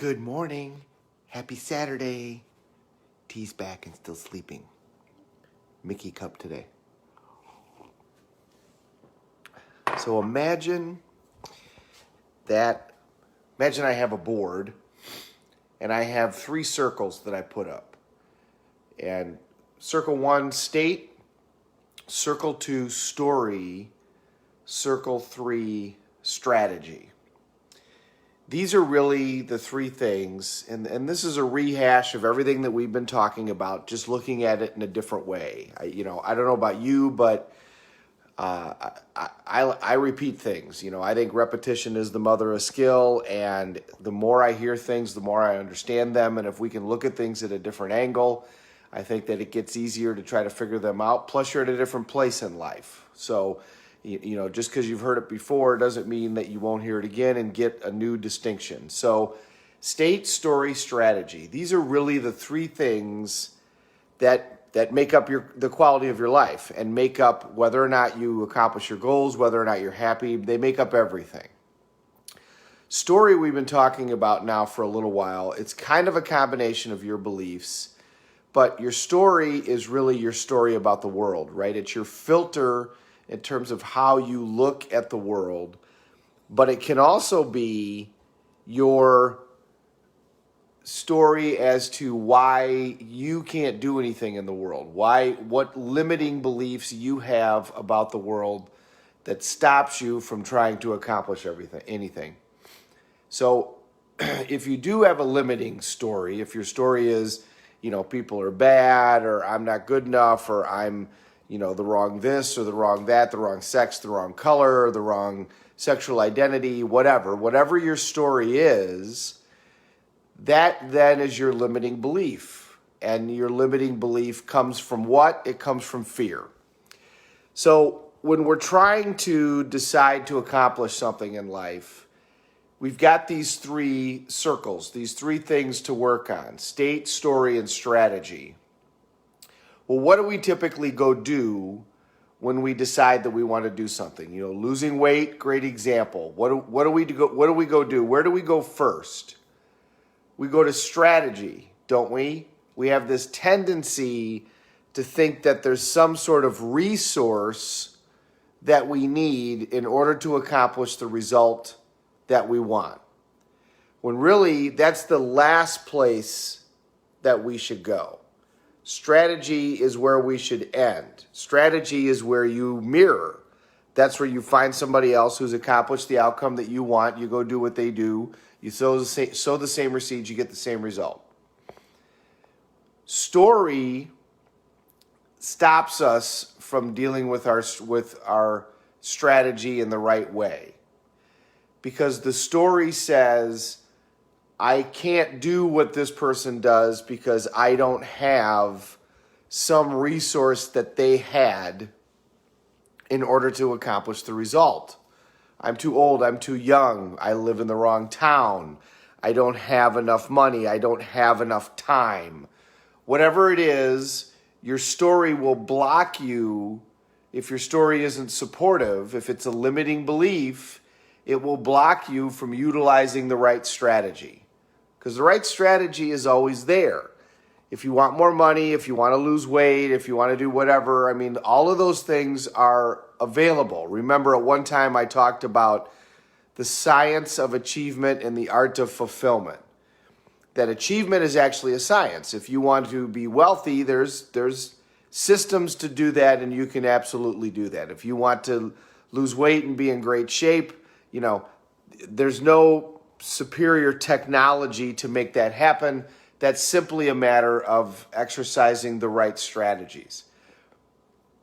Good morning. Happy Saturday. T's back and still sleeping. Mickey cup today. So imagine I have a board and I have 3 circles that I put up. And circle 1, state, circle 2, story, circle 3, strategy. These are really the 3 things, and this is a rehash of everything that we've been talking about, just looking at it in a different way. I don't know about you, but I repeat things. I think repetition is the mother of skill, and the more I hear things, the more I understand them, and if we can look at things at a different angle, I think that it gets easier to try to figure them out, plus you're at a different place in life. So just because you've heard it before doesn't mean that you won't hear it again and get a new distinction. So state, story, strategy. These are really the 3 things that make up the quality of your life and make up whether or not you accomplish your goals, whether or not you're happy. They make up everything. Story we've been talking about now for a little while. It's kind of a combination of your beliefs, but your story is really your story about the world, right? It's your filter in terms of how you look at the world, but it can also be your story as to why you can't do anything in the world, what limiting beliefs you have about the world that stops you from trying to accomplish anything. So if you do have a limiting story, if your story is, people are bad, or I'm not good enough, or I'm the wrong this or the wrong that, the wrong sex, the wrong color, the wrong sexual identity, whatever your story is, that then is your limiting belief. And your limiting belief comes from what? It comes from fear. So when we're trying to decide to accomplish something in life, we've got these 3 circles, these 3 things to work on: state, story, and strategy. Well, what do we typically go do when we decide that we want to do something? Losing weight, great example. What do we go do? Where do we go first? We go to strategy, don't we? We have this tendency to think that there's some sort of resource that we need in order to accomplish the result that we want. When really, that's the last place that we should go. Strategy is where we should end. Strategy is where you mirror. That's where you find somebody else who's accomplished the outcome that you want. You go do what they do. You sow the same seeds, you get the same result. Story stops us from dealing with our strategy in the right way. Because the story says, I can't do what this person does because I don't have some resource that they had in order to accomplish the result. I'm too old, I'm too young, I live in the wrong town, I don't have enough money, I don't have enough time. Whatever it is, your story will block you. If your story isn't supportive, if it's a limiting belief, it will block you from utilizing the right strategy. Because the right strategy is always there. If you want more money, if you want to lose weight, if you want to do whatever, all of those things are available. Remember, at one time I talked about the science of achievement and the art of fulfillment. That achievement is actually a science. If you want to be wealthy, there's systems to do that, and you can absolutely do that. If you want to lose weight and be in great shape, there's no superior technology to make that happen. That's simply a matter of exercising the right strategies.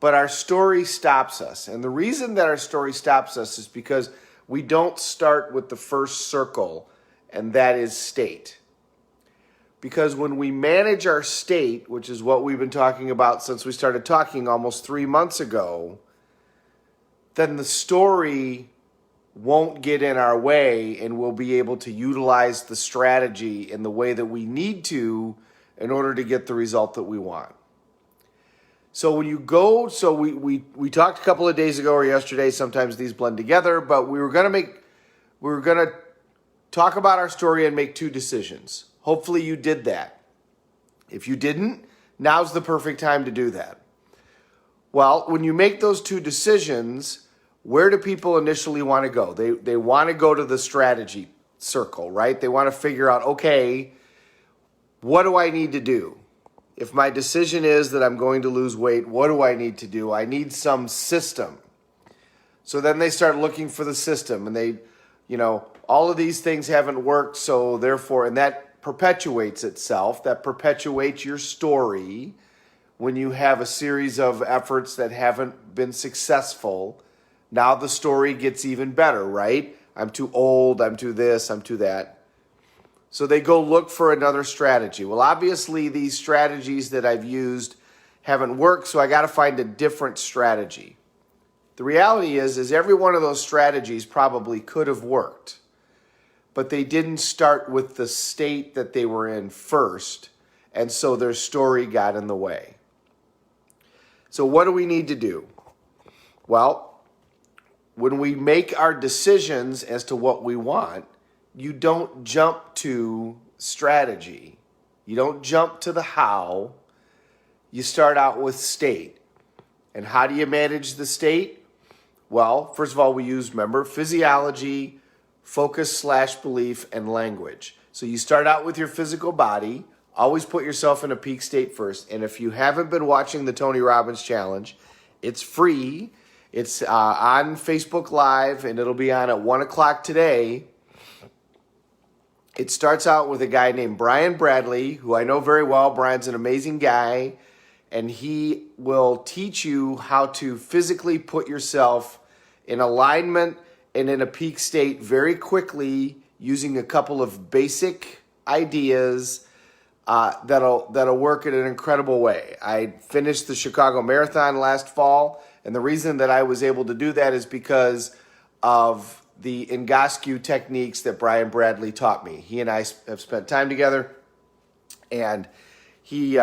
But our story stops us. And the reason that our story stops us is because we don't start with the first circle, and that is state. Because when we manage our state, which is what we've been talking about since we started talking almost 3 months ago, then the story won't get in our way, and we'll be able to utilize the strategy in the way that we need to in order to get the result that we want. So when you go, we talked a couple of days ago or yesterday, sometimes these blend together, but we were going to talk about our story and make 2 decisions. Hopefully you did that. If you didn't, now's the perfect time to do that. Well, when you make those 2 decisions, where do people initially want to go? They want to go to the strategy circle, right? They want to figure out, okay, what do I need to do? If my decision is that I'm going to lose weight, what do I need to do? I need some system. So then they start looking for the system, and all of these things haven't worked, so therefore, and that perpetuates itself. That perpetuates your story when you have a series of efforts that haven't been successful. Now the story gets even better, right? I'm too old, I'm too this, I'm too that. So they go look for another strategy. Well, obviously these strategies that I've used haven't worked, so I got to find a different strategy. The reality is every one of those strategies probably could have worked, but they didn't start with the state that they were in first, and so their story got in the way. So what do we need to do? Well, when we make our decisions as to what we want, you don't jump to strategy. You don't jump to the how. You start out with state. And how do you manage the state? Well, first of all, we use, remember, physiology, focus/belief, and language. So you start out with your physical body. Always put yourself in a peak state first. And if you haven't been watching the Tony Robbins Challenge, it's free. It's on Facebook Live, and it'll be on at 1 o'clock today. It starts out with a guy named Brian Bradley, who I know very well. Brian's an amazing guy, and he will teach you how to physically put yourself in alignment and in a peak state very quickly using a couple of basic ideas that'll work in an incredible way. I finished the Chicago Marathon last fall, and the reason that I was able to do that is because of the Ngoscu techniques that Brian Bradley taught me. He and I have spent time together, and he,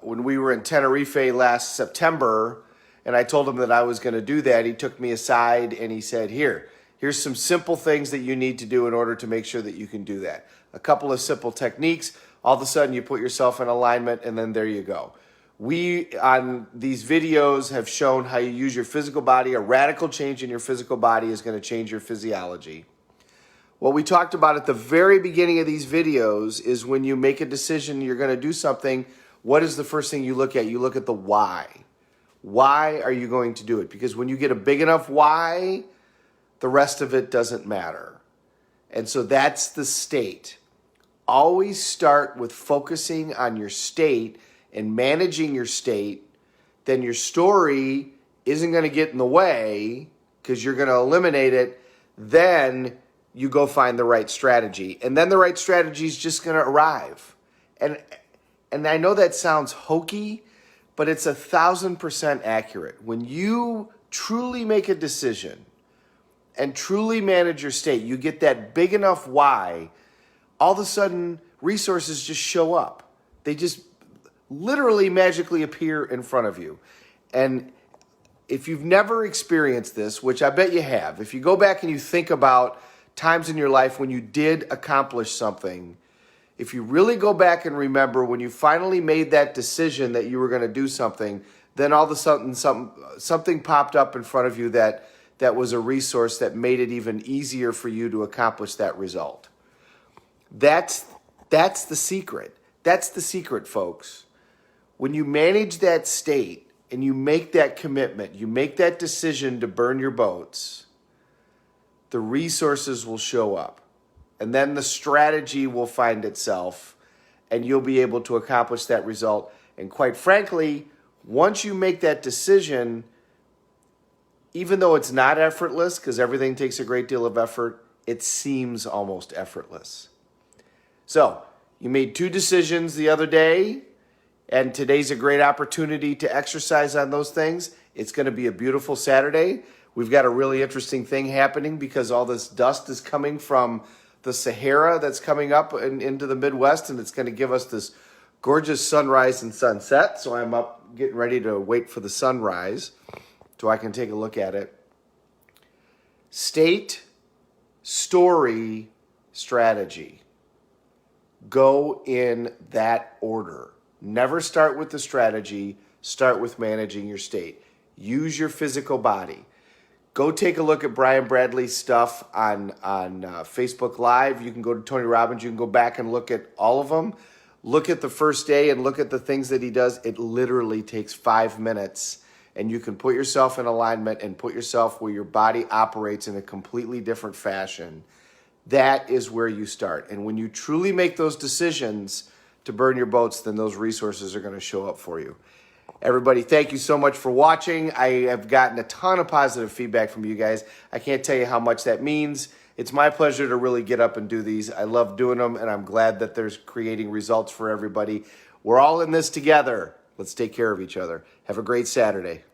when we were in Tenerife last September, and I told him that I was going to do that, he took me aside and he said, here's some simple things that you need to do in order to make sure that you can do that. A couple of simple techniques. All of a sudden you put yourself in alignment, and then there you go. We, on these videos, have shown how you use your physical body. A radical change in your physical body is going to change your physiology. What we talked about at the very beginning of these videos is when you make a decision you're going to do something, what is the first thing you look at? You look at the why. Why are you going to do it? Because when you get a big enough why, the rest of it doesn't matter. And so that's the state. Always start with focusing on your state and managing your state. Then your story isn't going to get in the way because you're going to eliminate it. Then you go find the right strategy. And then the right strategy is just going to arrive. And I know that sounds hokey, but it's 1,000% accurate. When you truly make a decision and truly manage your state, you get that big enough why, all of a sudden resources just show up. They just literally magically appear in front of you. And if you've never experienced this, which I bet you have, if you go back and you think about times in your life when you did accomplish something, if you really go back and remember when you finally made that decision that you were going to do something, then all of a sudden something popped up in front of you that was a resource that made it even easier for you to accomplish that result. That's the secret. That's the secret, folks. When you manage that state and you make that commitment, you make that decision to burn your boats, the resources will show up. And then the strategy will find itself, and you'll be able to accomplish that result. And quite frankly, once you make that decision, even though it's not effortless, because everything takes a great deal of effort, it seems almost effortless. So, you made 2 decisions the other day, and today's a great opportunity to exercise on those things. It's going to be a beautiful Saturday. We've got a really interesting thing happening because all this dust is coming from the Sahara that's coming up into the Midwest, and it's going to give us this gorgeous sunrise and sunset. So I'm up getting ready to wait for the sunrise so I can take a look at it. State, story, strategy. Go in that order. Never start with the strategy. Start with managing your state. Use your physical body. Go take a look at Brian Bradley's stuff on Facebook Live. You can go to Tony Robbins. You can go back and look at all of them. Look at the first day and look at the things that he does. It literally takes 5 minutes, and you can put yourself in alignment and put yourself where your body operates in a completely different fashion. That is where you start. And when you truly make those decisions to burn your boats, then those resources are going to show up for you. Everybody, thank you so much for watching. I have gotten a ton of positive feedback from you guys. I can't tell you how much that means. It's my pleasure to really get up and do these. I love doing them, and I'm glad that there's creating results for everybody. We're all in this together. Let's take care of each other. Have a great Saturday.